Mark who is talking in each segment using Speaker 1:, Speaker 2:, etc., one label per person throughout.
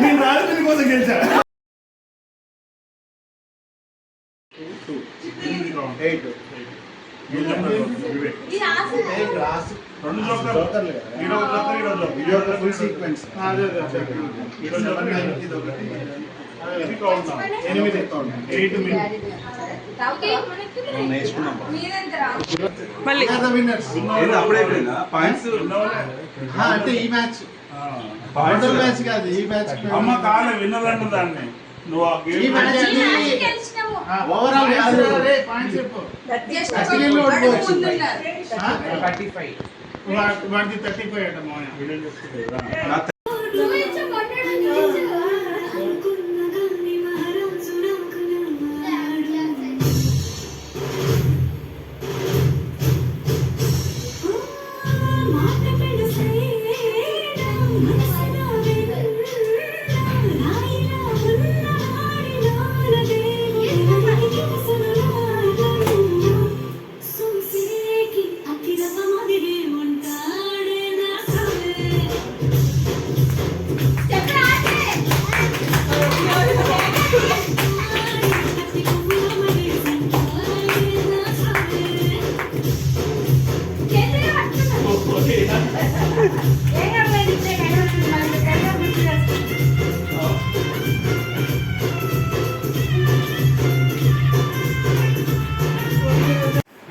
Speaker 1: నేను రాజధాని కోసం గెలిచా. 8 ఫుల్ సీక్వెన్స్ 8 అంటే ఈ మ్యాచ్ మ్యాచ్ కాదు, ఈ మ్యాచ్
Speaker 2: అమ్మ కాలే విన్నదంట దాన్ని. నువ్వు
Speaker 1: ఓవరాల్ పాయింట్స్ చెప్పు. 35 అట మోయ.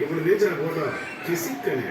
Speaker 1: ఇప్పుడు తీసిన ఫోటో కిసిక్కనే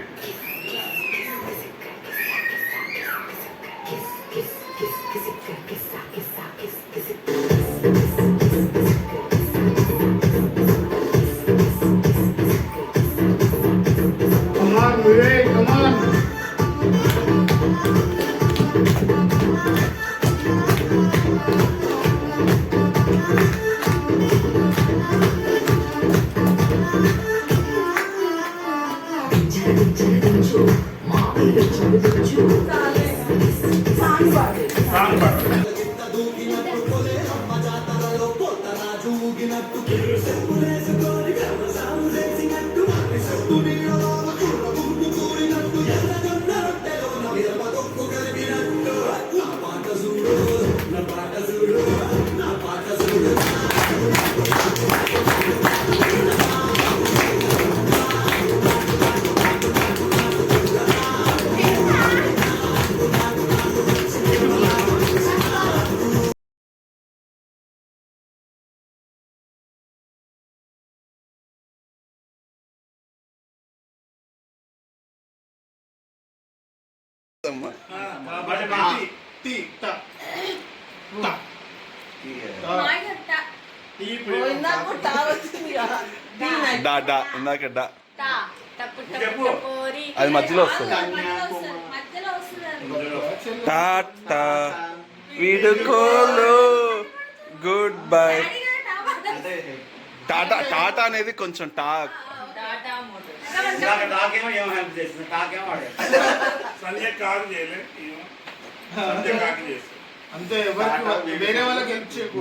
Speaker 3: అది మధ్యలో వస్తుంది. టాటా వీడుకోలు గుడ్ బై. టాటా టాటా అనేది కొంచెం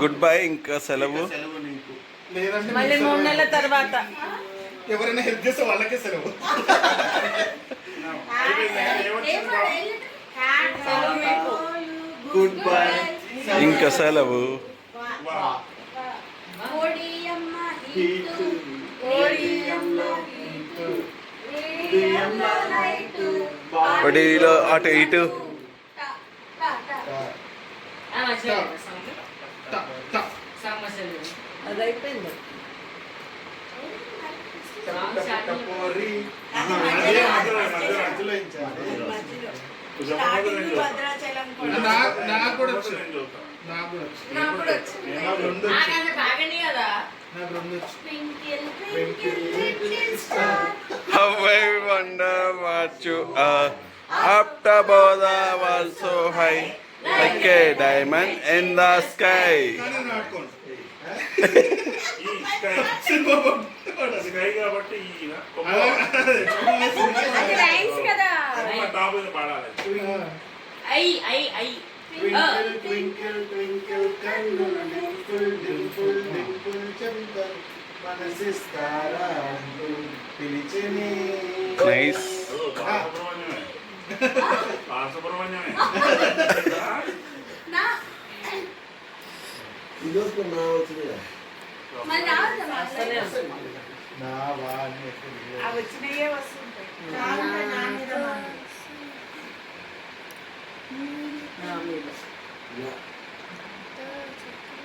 Speaker 3: గుడ్ బై. ఇంకా సెలవు.
Speaker 4: మళ్ళీ 3 నెలల తర్వాత
Speaker 1: ఎవరైనా హెల్ప్ చేస్తే వాళ్ళకే సెలవు. Good bye.
Speaker 3: ఇంకా సెలవు. ఒడిలో అటు ఇటు
Speaker 4: అది అయిపోయింది.
Speaker 1: నాకు కూడా
Speaker 3: How I wonder what you are. Up above the world so high, like a diamond in the sky.
Speaker 2: పాడాలి.
Speaker 4: I I I
Speaker 1: twinkle twinkle twinkle కన్నులు డింపుల్ డింపుల్ డింపుల్ చెంతలు మనసిస్తారా అంటూ పిలిచిని.
Speaker 3: నైస్.
Speaker 2: బాలసుబ్రహ్మణ్యమే. బాలసుబ్రహ్మణ్యమే.
Speaker 1: నా వాడిని
Speaker 5: వచ్చినయే వస్తుంటాయి.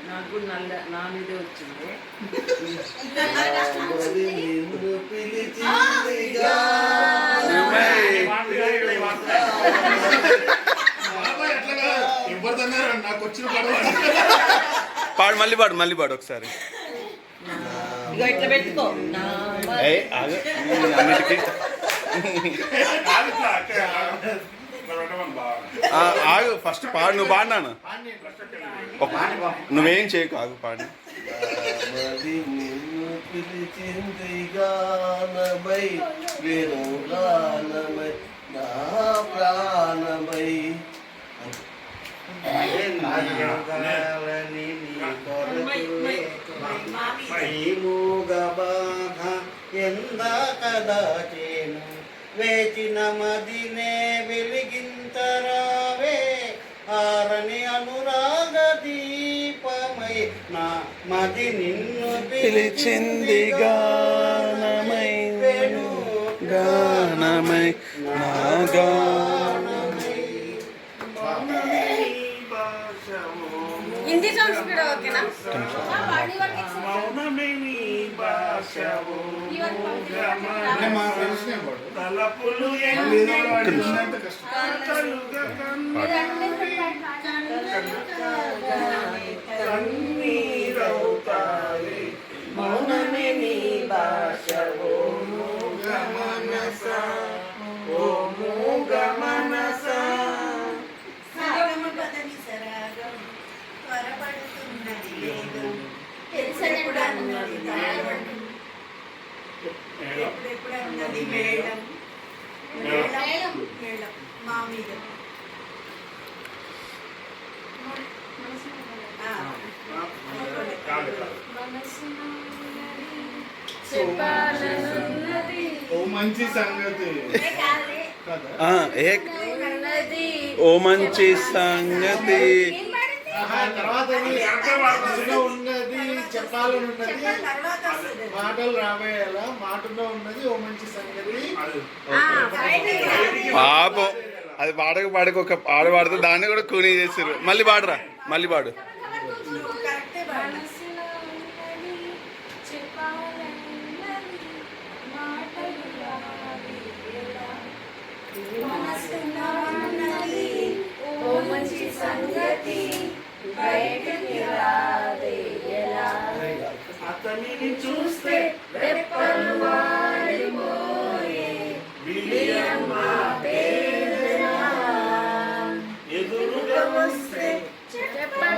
Speaker 4: నాకు నా మీదే వచ్చింది.
Speaker 1: ఎవరిదన్నారు నాకు వచ్చిన
Speaker 3: పాడు, మళ్ళీ పాడు ఒకసారి.
Speaker 4: ఇగో ఇట్లా పెట్టుకో.
Speaker 3: అన్నిటికీ ఆగు, ఫస్ట్ పాడు. నువ్వు పాడినాను, నువ్వేం చేయకు, ఆగు పాడు.
Speaker 6: పిలిచింది గానమై వినుగానమై నా ప్రాణమై ఎందాకదాచేను వేచిన మదినే వెలిగింతరావే ఆరని అనురాగ దీపమై నా మది నిన్ను
Speaker 3: పిలిచింది గానమై గానమై నా
Speaker 5: హిందీ సాంగ్స్ కూడా ఓకేనా?
Speaker 2: మౌనమే నీ భాషవు తలపులు కన్నీరవుతాయి.
Speaker 4: మౌనమే నీ భాషవో మూగ మనస, ఓ మూగ మనస.
Speaker 5: ఎప్పుడన్నది మేడం మా మీద
Speaker 1: ఓ మంచి సంగతి
Speaker 3: ఓ మంచి సంగతి.
Speaker 1: తర్వాత ఉన్నది చెప్పాలని ఉన్నది, మాటలు రాబోయేలా మాటలో ఉన్నది ఓ మంచి సంగతి.
Speaker 3: పాపం అది పాడక ఒక పాట పాడితే దాన్ని కూడా కూనీ చేసారు. మళ్ళీ పాడరా, మళ్ళీ పాడు.
Speaker 2: అతనిని చూస్తే రెప్పలు వాడిపోయే విలియమ్మ పేదనా, ఎదురుగా వస్తే
Speaker 5: చెప్పగాగిపోయే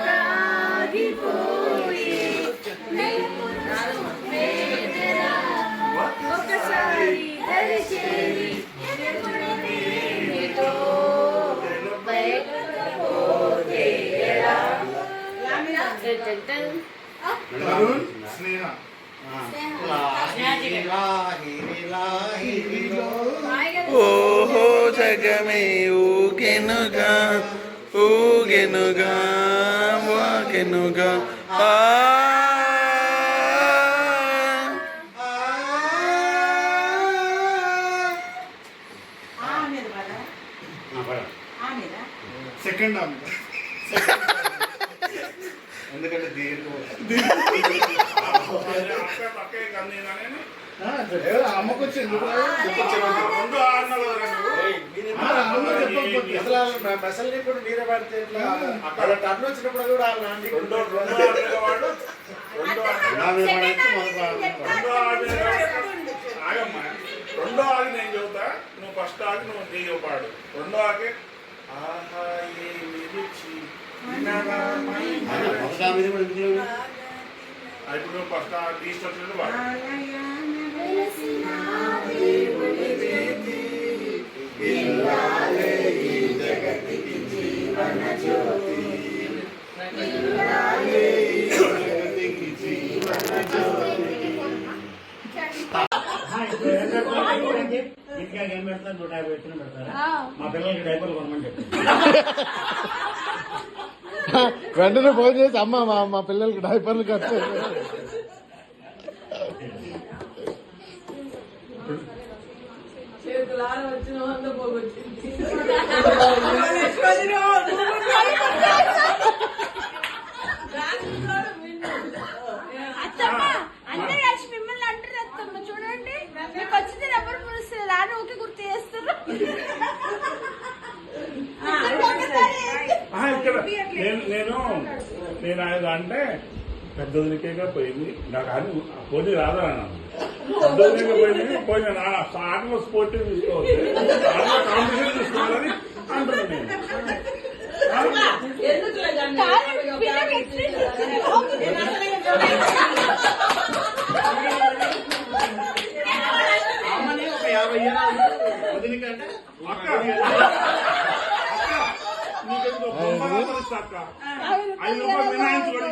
Speaker 5: ఒకసారి దరిచేరి నీతో బయటపోతే ఎలా?
Speaker 1: వరుణ్ స్నేహ
Speaker 3: ఓహో జగమే ఊగెనుగా ఊగెనుగా వాగెనుగా.
Speaker 1: సెకండ్
Speaker 6: ఎందుకంటే దీర్ఘ
Speaker 1: అమ్మకు వచ్చి ఎందుకు
Speaker 2: రెండు ఆరున్నర
Speaker 1: మెసల్ని కూడా నీరే పడితే అక్కడ టర్న్ వచ్చినప్పుడు కూడా
Speaker 2: రెండో ఆరున్నర వాడు ఆగమ్మా. రెండో ఆగి నేను చెబుతా, నువ్వు ఫస్ట్ ఆగి నువ్వు నీకు పాడు. రెండో ఆగి ఆహా ఏమి రుచి ఇప్పుడు ఫస్ట్ ఈస్ట్ వచ్చినట్టు పాడు.
Speaker 5: దేవుడి
Speaker 6: అరటికాయ ఏం పెడతారు 150 పెట్టిన పెడతారా
Speaker 5: ఆ.
Speaker 6: మా పిల్లలకి డైపర్లు కొనమని చెప్పి
Speaker 1: వెంటనే ఫోన్ చేసి అమ్మ మా పిల్లలకి డైపర్లు ఖర్చు
Speaker 5: అత్తమ్మ అందరూ కలిసి మిమ్మల్ని అంటారు అత్తమ్మ చూడండి మీకు వచ్చింది ఎవరు పిలుస్తారు రాని ఊకే గుర్తు చేస్తారు
Speaker 2: ఇక్కడ నేను ఆయన అంటే పెద్దదినికేగా పోయింది నాకు అది పోటీ రాదా అన్నాను పెద్దదినికే పోయింది పోయిన ఆటలో స్పోర్టివ్ తీసుకోవచ్చు ఆటలో కాంపిటీషన్ తీసుకోవాలని అంటున్నాను నేను
Speaker 6: అమ్మని ఒక 50 ఏళ్ళు వదిలికంటే
Speaker 2: అక్క నీకెందుకు బొమ్మలు ఇస్తా అక్క 5 రూపాయలు వినాయించుకోండి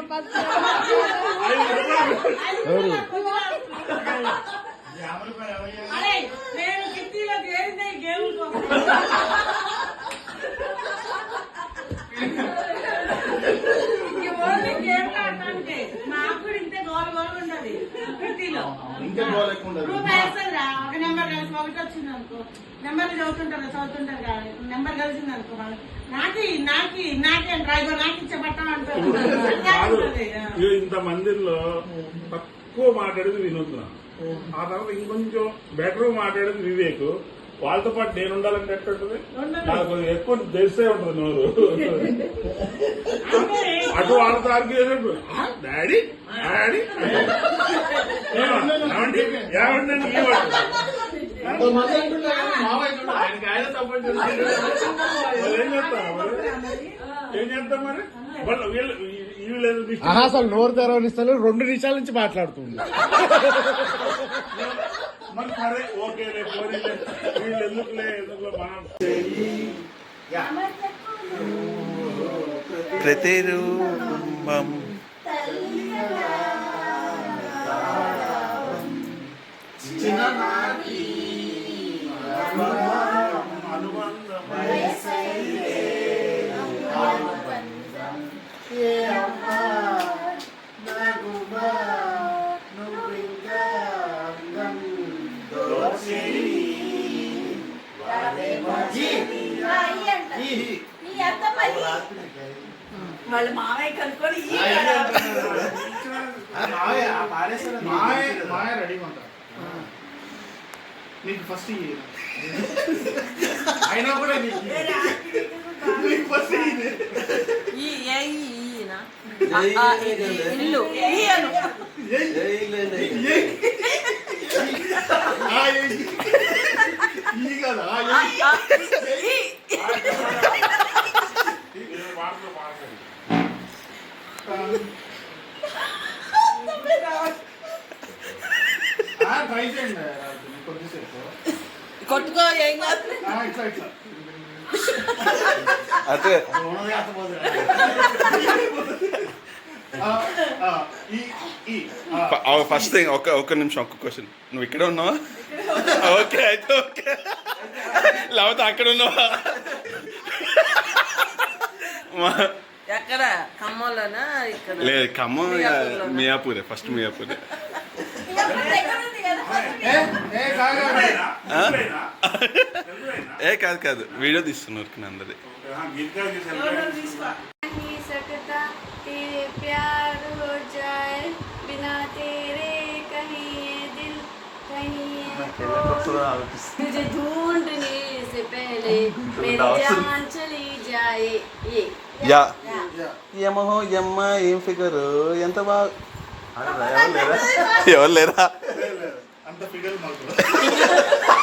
Speaker 2: 5 రూపాయలు
Speaker 4: నేను కిట్టీలో చేరితే గేమ్ గేమ్ ఆడటానికి మాకు కూడా ఇంతే గోల్ గోల్ ఉండదు కిట్టీలో
Speaker 1: ఇంకా ఎక్కువ ఉండదు
Speaker 4: రూపాయి వేస్తుంది రా ఒక నెంబర్ కలిసి ఒకటి వచ్చింది అనుకో నెంబర్లు చదువుతుంటారు కానీ నెంబర్ కలిసింది అనుకో నాకి డ్రైవర్ నాకు ఇచ్చే పట్టం అంటారు
Speaker 2: ఇంత మందిలో తక్కువ మాట్లాడేది వినోద్న ఆ తర్వాత ఇంకొంచెం బెటర్ మాట్లాడేది వివేక్ వాళ్ళతో పాటు నేను ఉండాలంటే ఎట్టుంటది నాకు ఎక్కువ తెలిసే ఉంటుంది నోరు అటు వాళ్ళతో ఆర్గ్యూ చేసినప్పుడు డాడీ డాడీ ఏమండి ఏమండి ఈ వాడు
Speaker 1: కొంతమంది అంటున్నారు మావయ్య చూడు, ఆయనకి ఆయన సపోర్ట్ చేస్తారు
Speaker 2: వాళ్ళు ఏం చేస్తారు మరి ఏం చేస్తాం మరి వాళ్ళు వీళ్ళు
Speaker 1: అసలు నోరు తెరవనిస్తారు 2 నిమిషాల నుంచి మాట్లాడుతుంది
Speaker 2: మరి సరే ఓకేలే పోనీలే వీళ్ళు ఎందుకులే మనం
Speaker 3: ప్రతిరూపం
Speaker 5: వాళ్ళు మావయ్య కనుక్కొని
Speaker 1: మాయ రెడీగా ఉంటారు నీకు ఫస్ట్ అయినా కూడా నీకు ఫస్ట్
Speaker 4: ఇల్లు
Speaker 1: ఈ కదా ట్రై చేయండి కొద్దిసేపు
Speaker 4: కొట్టుకో ఏం కాదు
Speaker 1: ఇట్లా ఇట్లా
Speaker 3: అదే ఫస్ట్ థింగ్ ఒక్క నిమిషం ఒక్క క్వశ్చన్ నువ్వు ఇక్కడ ఉన్నావా ఓకే అయితే ఓకే లేకపోతే అక్కడ ఉన్నావా
Speaker 4: ఎక్కడ ఖమ్మంలోనా ఇక్కడ
Speaker 3: లేదు ఖమ్మం మియాపూరే ఫస్ట్ మియాపూరే ఏ కాదు కాదు వీడియో తీస్తున్నారు అందరి
Speaker 5: सकता तेरे प्यार हो जाए बिना तेरे कहीं ये दिल कहीं ये खो तुझे ढूंढने से पहले मेरी जान चली जाए ये
Speaker 3: యా ఏమో ఎమ్మ ఏం ఫిగర్ ఎంత బాగా ఎవరు లేరా
Speaker 1: అంత ఫిగర్ మాకు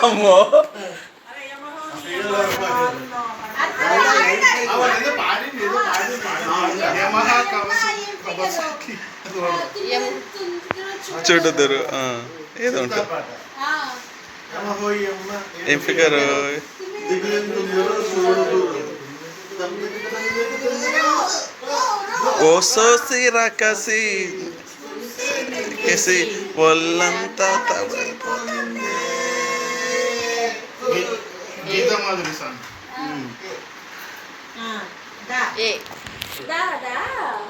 Speaker 3: అమ్మో చూడదురు ఏదో ఉంటుంది ఏం ఫిగర్ ఓ సోసి రకసి కేసి ఒళ్ళంతా
Speaker 1: మాధురి సాంగ్.
Speaker 5: ఏ దా దా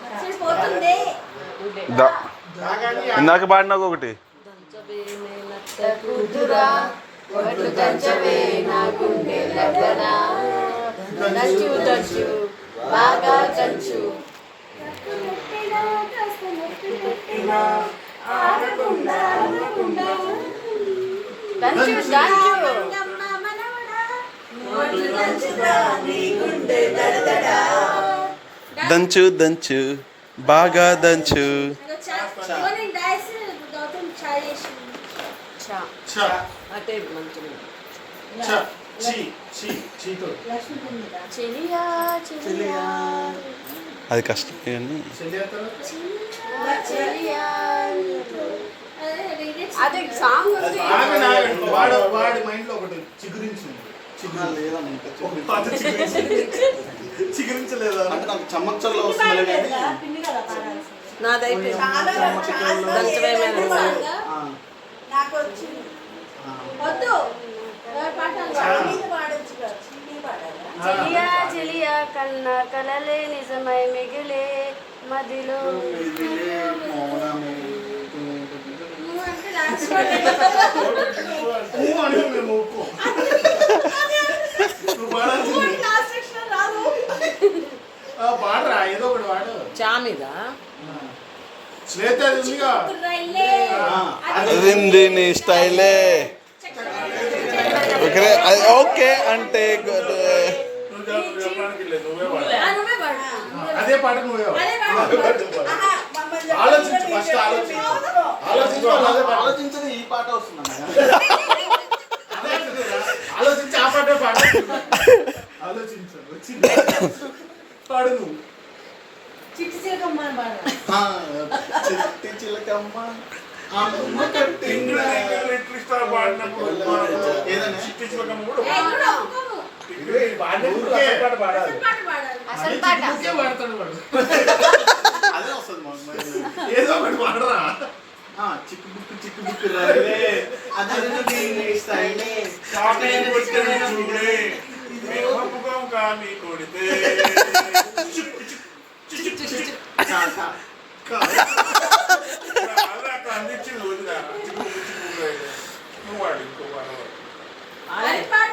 Speaker 5: వచ్చేసిపోతుంది.
Speaker 3: ఇందాక పాడినాక ఒకటి
Speaker 5: కుదురా ఒడ్లు దంచవే నా గుండె లగ్గన దంచు దంచు బాగా దంచు దంచు దంచు
Speaker 3: దంచు దంచు బాగా దంచు.
Speaker 5: అంటే మంచిగా
Speaker 3: అది కష్టం కానీ
Speaker 5: అదే సాంగ్ ఉంది.
Speaker 1: వాడి మైండ్ లో ఒకటి చిగురించింది. చిగురించలేదా అంటే నాకు చమ్మచ్చల్లో వస్తుంది కానీ
Speaker 5: నాదైతే
Speaker 4: నాకు వచ్చింది వద్దు
Speaker 5: చెలియా చెలియా కన్నా కలలే నిజమై మిగిలే మదిలో
Speaker 1: పాడరా ఏదో ఒకటి వాడు.
Speaker 5: చామిదా
Speaker 1: శ్వేత ఉందిగా
Speaker 3: రిందిని స్టైలే ఓకే అంటే
Speaker 1: అదే పాట నువ్వే ఆలోచించు ఫస్ట్ ఆలోచించదు ఈ పాట వస్తుంది ఆలోచించి ఆ పాటే పాట ఆలోచించు వచ్చింది పాడు నువ్వు
Speaker 4: చిట్టి చిలకమ్మ
Speaker 1: చిట్టి చిలకమ్మ అమ్మ కట్టిందా
Speaker 5: అసలు పాట
Speaker 1: అదే వస్తుంది ఏదో ఒకటి పాడరా. చిక్కు బుక్కు రాలే అదే స్టైలే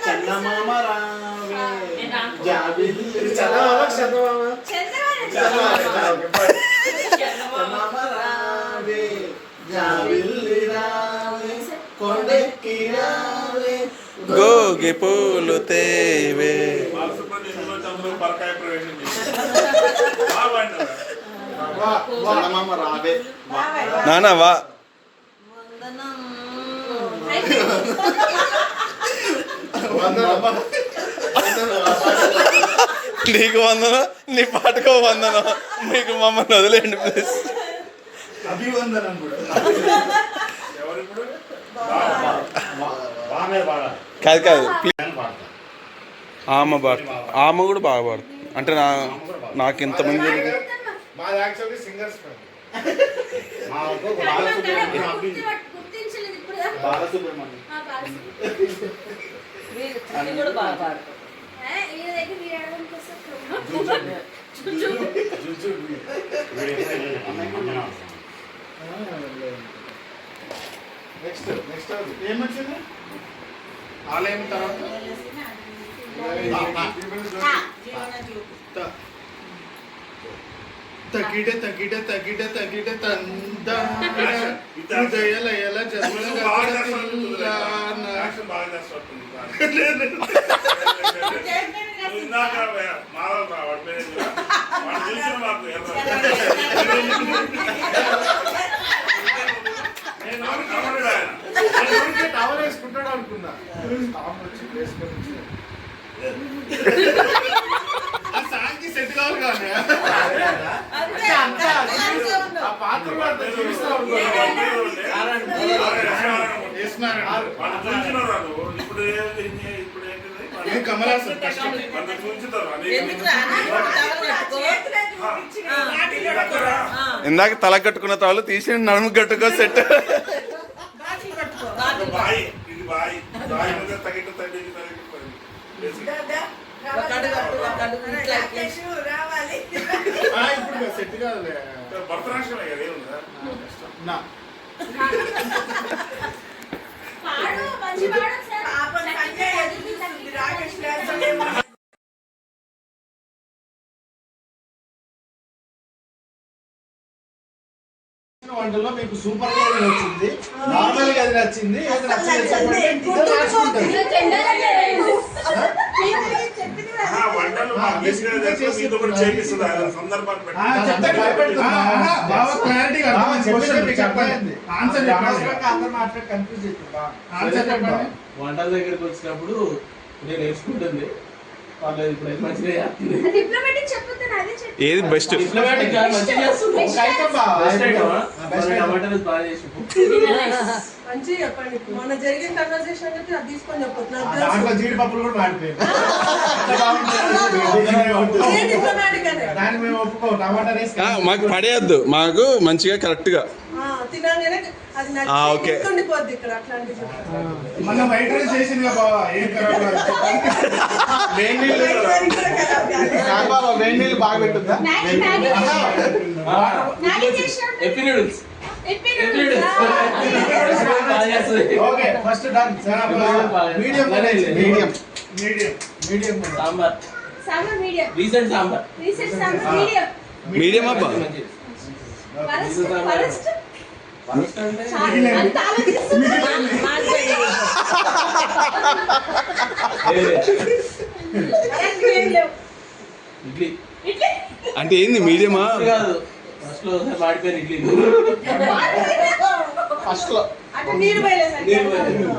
Speaker 1: చందమామ రావే జాబిల్లి చందమామ రావే జాబిల్లి రావే కొండెక్కి రావే
Speaker 3: గోగి పూలు తేవే.
Speaker 1: చందమామ రావే
Speaker 3: నానా వా నీకు వందనం నీ పాటకో వందనం మీకు మమ్మల్ని వదిలేండి ప్లీజ్.
Speaker 1: అభివందనం కూడా
Speaker 3: కాదు కాదు ఆమె పాడుతుంది. ఆమె కూడా బాగా పాడుతుంది. అంటే నాకు ఇంతమంది
Speaker 1: మాది యాక్చువల్లీ సింగర్స్ నెక్స్ట్ ఏమొచ్చింది ఆలయం తర్వాత తగిడే తగిడే తగిడే తగిడే తందా హృదయలయల టవర్ వేసుకుంటాడు అనుకున్నా ఆ సాంగ్కి సెట్ కావాలి కానీ ఆ పాత్రలో అంత చూపిస్తా కమలాసన్ కష్టం
Speaker 3: ఇందాక తల కట్టుకున్న తాళ్ళు తీసి నడుము కట్టుకో సెట్.
Speaker 5: రావాలి.
Speaker 1: ఇప్పుడు సెట్ కాదులే.
Speaker 2: భర్తరాష్ట్రం ఏముందా
Speaker 1: నా
Speaker 5: పాడు మంచి పాడు సార్. పాపం సంజయ్ ఎదురు చూస్తుంది రాకేష్ గారు.
Speaker 1: వంటల్లో మీకు సూపర్ గా ఏది నచ్చింది, నార్మల్ గా అది నచ్చింది, ఏది నచ్చింది చెప్పండి. ఇద్దరు రాసుకుంటారు.
Speaker 2: వంటలు మాకు చేసిన మీతో కూడా చేపిస్తుంది ఆయన సందర్భాన్ని బట్టి.
Speaker 1: చెప్తాడు, భయపెడుతున్నా. బాగా క్లారిటీగా చెప్పండి. ఆన్సర్ చెప్పండి. అందరూ మాట్లాడి కన్ఫ్యూజ్ అవుతుంది. ఆన్సర్ చెప్పండి.
Speaker 7: వంటల దగ్గరికి వచ్చినప్పుడు నేను నేర్చుకుంటుంది వాళ్ళు ఇప్పుడు మంచిగా చేస్తుంది.
Speaker 5: డిప్లొమాటిక్ చెప్పుతున్నా అదే చెప్పు.
Speaker 3: ఏది బెస్ట్?
Speaker 7: డిప్లొమాటిక్ గా మంచిగా చేస్తుంది.
Speaker 1: ఒక ఐటమ్ బాగా.
Speaker 7: Best item
Speaker 1: best item.
Speaker 7: టమాటాలు బాగా చేసి
Speaker 8: మంచిగా చెప్పండి. మొన్న జరిగిన కన్వర్సేషన్ అయితే అది తీసుకొని చెప్పొచ్చు. నాకు
Speaker 1: దాంట్లో
Speaker 8: తెలుసు.
Speaker 1: జీడిపప్పులు కూడా మాడిపోయాయి.
Speaker 8: ఇదే డిప్లొమాటిక్ అనే.
Speaker 1: దాన్ని మేము ఒప్పుకో. టమాటా రైస్
Speaker 3: మాకు పడేయద్దు, మాకు మంచిగా కరెక్ట్ గా.
Speaker 8: తినగానే అది నాకు
Speaker 3: ఓకే.
Speaker 8: గుర్తుండిపోద్ది ఇక్కడ అట్లాంటివి చెప్పాలి.
Speaker 1: మన వైట్ రైస్ చేసిందిగా బాబా, ఏం ఖరాబ్ కాదు. వేడి నీళ్ళు బాబా, వేడి నీళ్ళు బాగా పెట్టుద్దా?
Speaker 7: ఎప్పి noodles
Speaker 1: okay, first done. Medium medium medium medium
Speaker 7: sambar
Speaker 5: sambar medium.
Speaker 7: Recent sambar
Speaker 5: recent sambar medium.
Speaker 3: Medium అబ్బా.
Speaker 5: ఫరెస్ట్
Speaker 7: అంటే
Speaker 5: అంత ఆలోచిస్తున్నా.
Speaker 7: ఇడ్లీ
Speaker 5: ఇడ్లీ
Speaker 3: అంటే ఏంది మీడియమా?
Speaker 7: కాదు, ఫస్ట్ లో ఒకసారి మాడిపోయిన ఇడ్లీ.
Speaker 1: ఫస్ట్ లో
Speaker 8: అంటే నీరు పోయలేదు.
Speaker 7: నీరు పోయలేదు.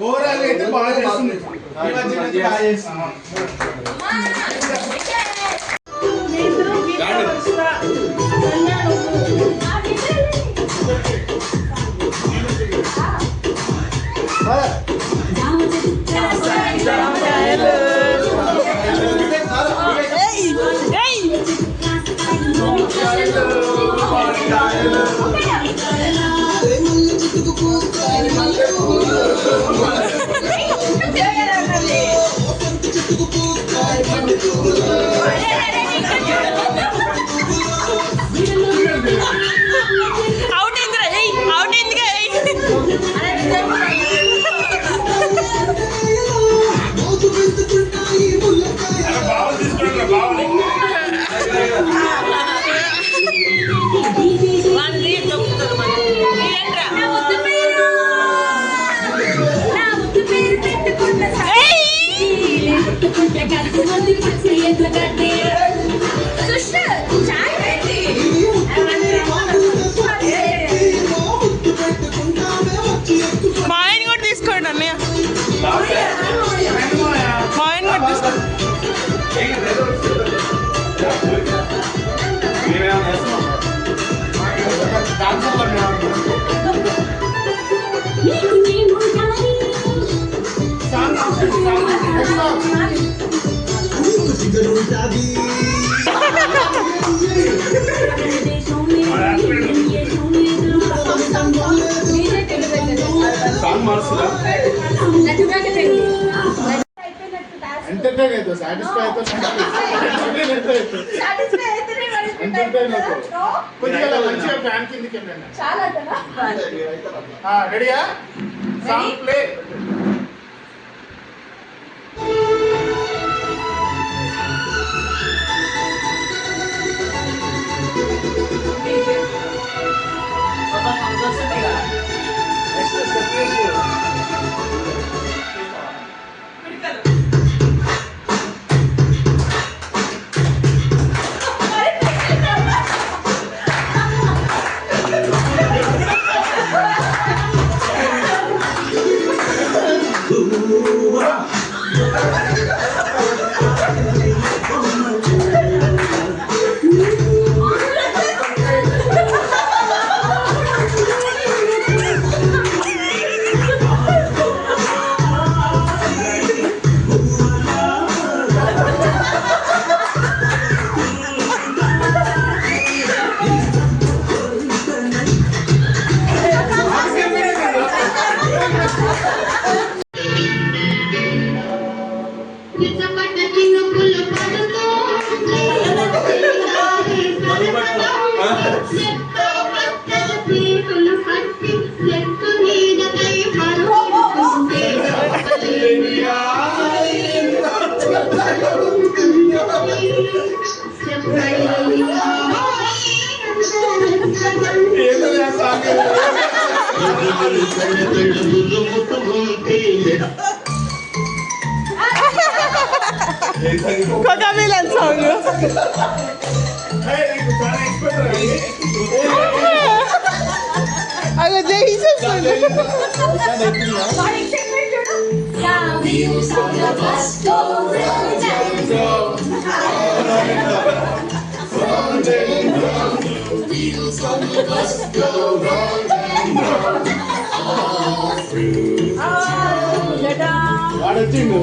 Speaker 1: ఓవరాల్ అయితే బాగా చేస్తుంది. ఈ మధ్య నుంచి బాగా చేస్తున్నాం.
Speaker 2: బావలు తీసుకోండి బావలు.
Speaker 9: మా ఆయన కూడా తీసుకోండి అన్నయ్య, మా ఆయన కూడా తీసుకోండి.
Speaker 1: ఎంటర్టైన్ అవుతుంది, సాటిస్ఫై అవుతుంది, ఎంటర్టైన్ అవుతుంది. కొద్దిగా మంచిగా ఫ్యాన్ కిందకి వెళ్ళండి. రెడీయా? Song play.
Speaker 9: కొకమిలన్ సాంగ్
Speaker 1: చాలా ఎక్స్పెక్ట్
Speaker 9: అలా చేసేస్తుంది
Speaker 5: Wheels on the bus go round and round. Wheels on the bus go round and round. All through
Speaker 7: వాడొచ్చిండు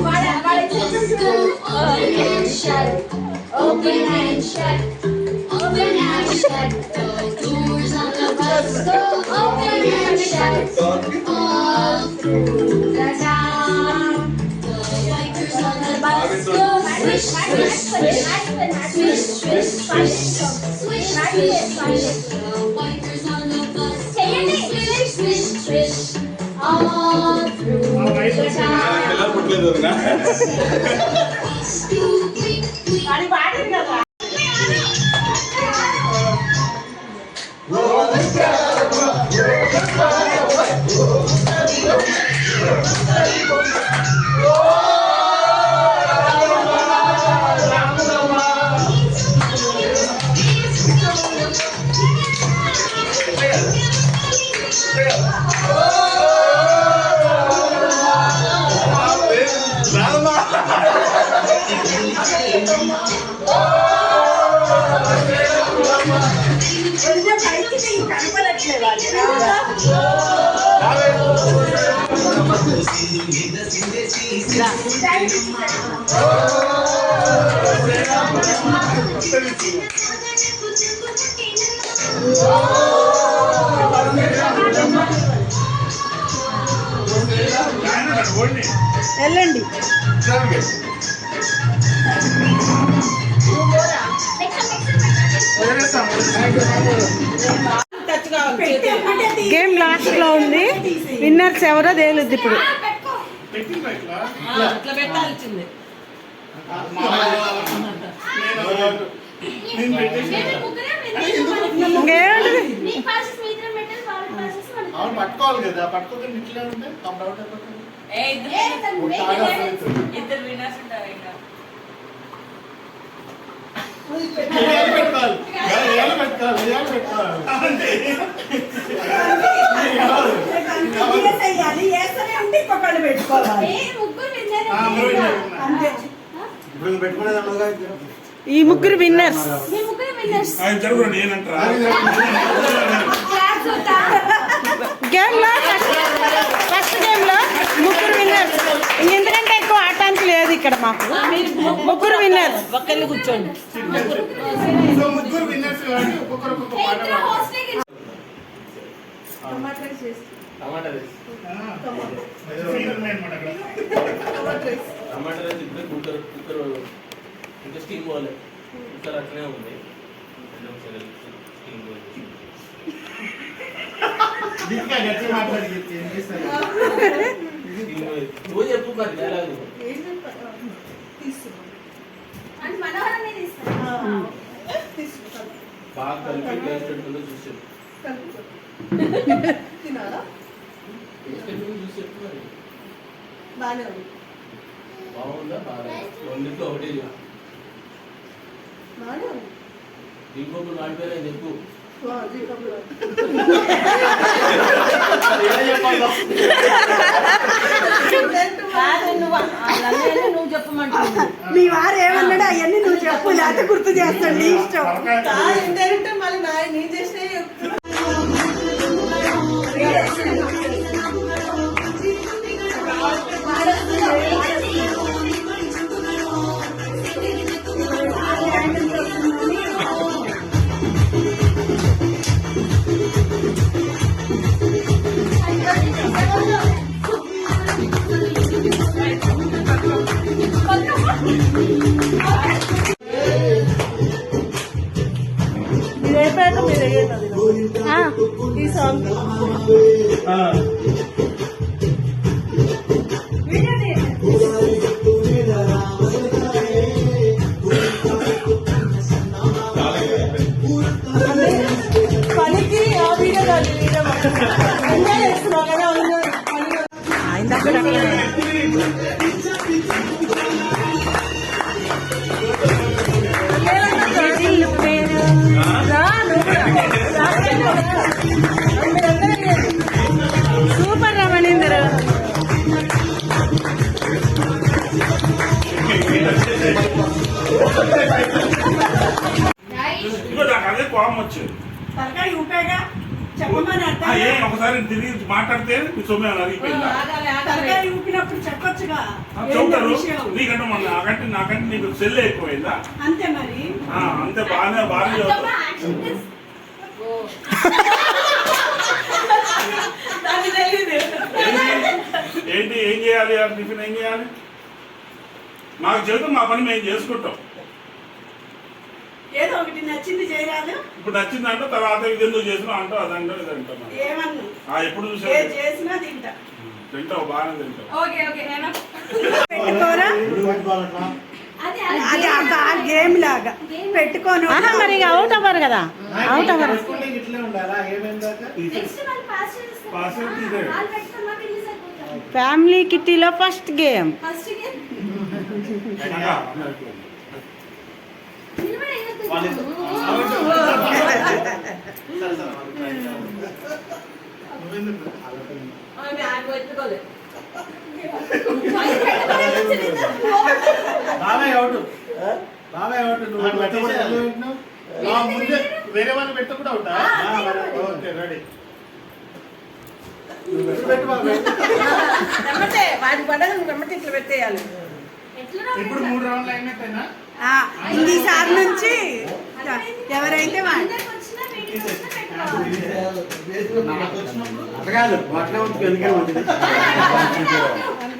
Speaker 5: open and shut, open and shut, open and shut. The doors on the bus go open and shut. All through the town. The wipers on the bus go swish, swish, swish, swish, swish, swish, swish, swish. The wipers on the bus go swish, swish, swish, all through the town.
Speaker 4: అది పాడింది కదా. కొంచెం పైకి నీకు కనపడట్లేదు అది.
Speaker 9: వెళ్ళండి game last లో ఉంది విన్నర్స్ ఎవరో తేలుద్ది ఇప్పుడు
Speaker 8: అట్లా పెట్టాల్సిందే
Speaker 1: అవును పట్టుకోవాలి కదా, పట్టుకోతే ఇట్లా ఉంటే డౌట్ అయిపోతుంది.
Speaker 8: ఇద్దరు వినర్స్ ఉంటారు ఇంకా
Speaker 1: పెట్టుకోవాలి, పెట్టుకోవాలి, పెట్టుకోవాలి.
Speaker 4: పెట్టుకోవాలి.
Speaker 1: ఇప్పుడు పెట్టుకునేది ఉండదుగా.
Speaker 9: ఈ ముగ్గురు విన్నర్స్
Speaker 2: జరుగురు నేనంటారా
Speaker 9: గేమ్ లో ఫస్ట్ గేమ్ లో ముగ్గురు విన్నర్స్ ఇంకెందుకంటే ఎక్కువ ఆడటానికి లేదు ఇక్కడ మాకు ముగ్గురు విన్నర్స్
Speaker 8: ఒక్కళ్ళు కూర్చోండి
Speaker 1: సో ముగ్గురు విన్నర్స్ కాబట్టి ఒక్కొక్కరు ఒక్కొక్క పాట పాడాలి.
Speaker 7: టమాటా రైస్ టమాటా రైస్ ఇప్పుడే కుక్కర్ ఇంకా స్టీమ్ పోలే కుక్కర్ అట్లనే ఉంది స్టీమ్ పోలేదు నువ్వు చెప్పు మరి డైలాగ్ బాగా కలిపి టేస్ట్ పెట్టుకుంటూ చూసి చెప్పు టేస్ట్ పెట్టుకుని చూసి చెప్పు మరి బాగుందా బాగా రెండింటిలో ఒకటే చెప్పు ఇంకొక మాడిపోయినా చెప్పు
Speaker 8: నువ్వు చెప్పమంటున్నావు
Speaker 4: మీ వారు ఏమన్నాడు అవన్నీ నువ్వు చెప్పు, లేకపోతే గుర్తు చేస్తాడు నీ ఇష్టం.
Speaker 8: ఏంటంటే మళ్ళీ నేను చేసిన
Speaker 9: ఈ సాంగ్ పనికి ఆ వీడియో కాదు సూపర్ రమణేందర్.
Speaker 2: ఇదిగో నాకు అదే కోపం వచ్చేది.
Speaker 4: తలకాయ ఊపేగా చెప్పమని అర్థం.
Speaker 2: ఏం ఒకసారి తిరిగి మాట్లాడితే మీ సొమ్మే అరిగిపోయిందా?
Speaker 4: తలకాయ ఊపినప్పుడు చెప్పొచ్చుగా
Speaker 2: చెబుతారు
Speaker 4: విషయం.
Speaker 2: నీకంటే మన నాకంటే నీకు సెల్ ఎక్కువైందా?
Speaker 4: అంతే మరి.
Speaker 2: అంతే బాగానే చదువుతావు.
Speaker 4: నాకు తెలియదు.
Speaker 2: ఏంటి ఏం చేయాలి? టిఫిన్ ఏం చేయాలి? మాకు చెబుతాం, మా పని మేము చేసుకుంటాం.
Speaker 4: ఏదో ఒకటి నచ్చింది చేయరాదు.
Speaker 2: ఇప్పుడు నచ్చిందంటే తర్వాత ఇది ఎందుకు చేసినా అంటావు, అదంటావు ఇది అంటావు.
Speaker 4: ఏమన్నా
Speaker 2: ఎప్పుడు
Speaker 4: ఏ
Speaker 2: చూసా
Speaker 4: చేసినా తింటా.
Speaker 2: తింటావు, బాగానే తింటావు.
Speaker 5: ఓకే ఓకే నేను
Speaker 9: పెట్టుకోరా
Speaker 5: అది
Speaker 4: అది ఆ గేమ్ లాగా పెట్టుకోను.
Speaker 9: మరి అవుట్ అవ్వరు కదా, అవుట్ అవ్వరు.
Speaker 6: ఇట్లే ఉండాలా ఏమైందాక
Speaker 5: నెక్స్ట్ మనం పాస్ చేస్తాం.
Speaker 2: Pass చేస్తే ఇదే.
Speaker 5: వాళ్ళు పెట్టుకుని మాకు రిలీజ్ అయిపోతాం.
Speaker 9: ఫ్యామిలీ కిట్టీలో ఫస్ట్ గేమ్.
Speaker 5: ఫస్ట్ గేమ్
Speaker 2: అనగా అందరికీ.
Speaker 5: నిలబడి ఎందుకు
Speaker 6: వాళ్ళు బాబాయ్ అవుట్ నువ్వు పెట్టినావు ముందే వేరే వాళ్ళు పెట్ట కూడా అవుతా ఓకే రెడీ పెట్టు బాబాయ్
Speaker 4: వెంబటే వాడి పడగ వెంబటే ఇట్లా పెట్టేయాలి.
Speaker 1: ఇప్పుడు 3 రౌండ్లు అయినట్టేనా?
Speaker 4: ఈసారి నుంచి ఎవరైతే వాళ్ళు
Speaker 5: అందరికి వచ్చినా మీటింగ్ వచ్చినా పెట్టుకోవాలి.
Speaker 6: అడగాలి అట్లా ఉంటుంది ఎందుకని ఉంటుంది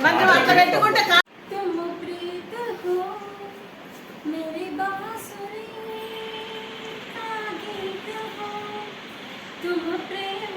Speaker 4: మనం అట్లా పెట్టుకుంటే
Speaker 5: तुम प्रीत हो मेरी बांसुरी का गीत हो तुम प्रेम